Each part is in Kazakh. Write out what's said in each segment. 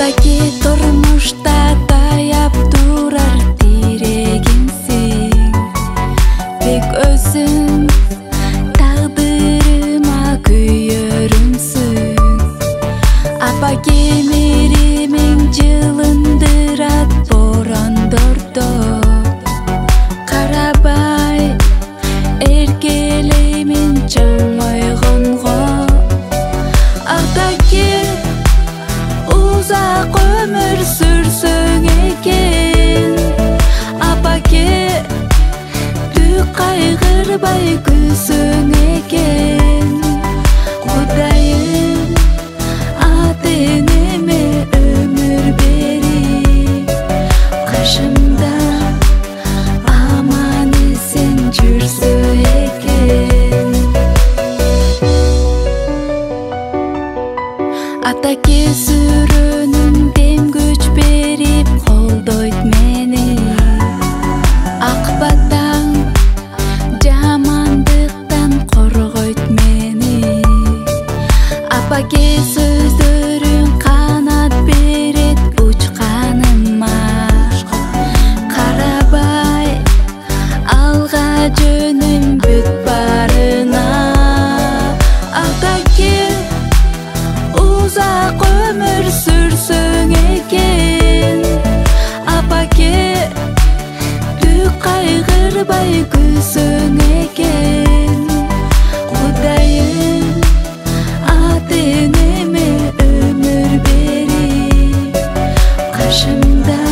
Атаки турмушта таяп турар тирегимсиң, тек өзүң тагдырыма күйөрүмсүң. Апа кемеримиң жылындырат борондордо, карабай эркелеймин чоңойгонго. Атаки uzak ömür sürsün eken, apake tük kaygırbay gülsün eken. Kudayım adeneme ömür berip, karşımda aman esen жүрсün eken. Атаки сүрөнүм дем күч берип колдойт мени, ак батаң жамандыктан коргойт мени. Апаке сөздөрүң канат берет учканыма, карабай алга жөнүм бүт барына. Атаке uzak ömür sürsün eken, apake tük kaygırbay gülsün eken. Kudayım adeneme ömür berip, karşımda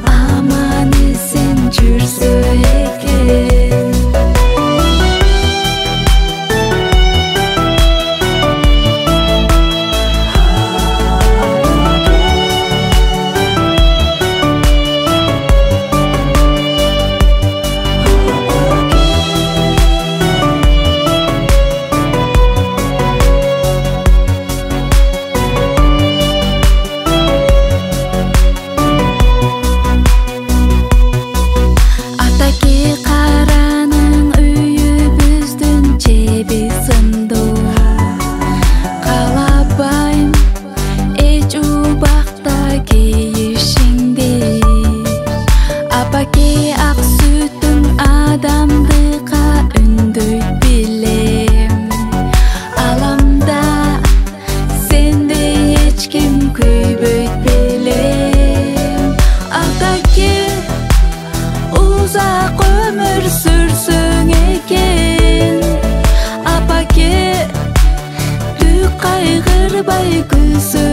aman esen жүрсün eken. Апаке ак сүтүң адамдыкка үндөйт билем, аламда сендей эч ким күйбөйт билем. Атаке uzak ömür sürsün eken, apake tük kaygırbay gülsün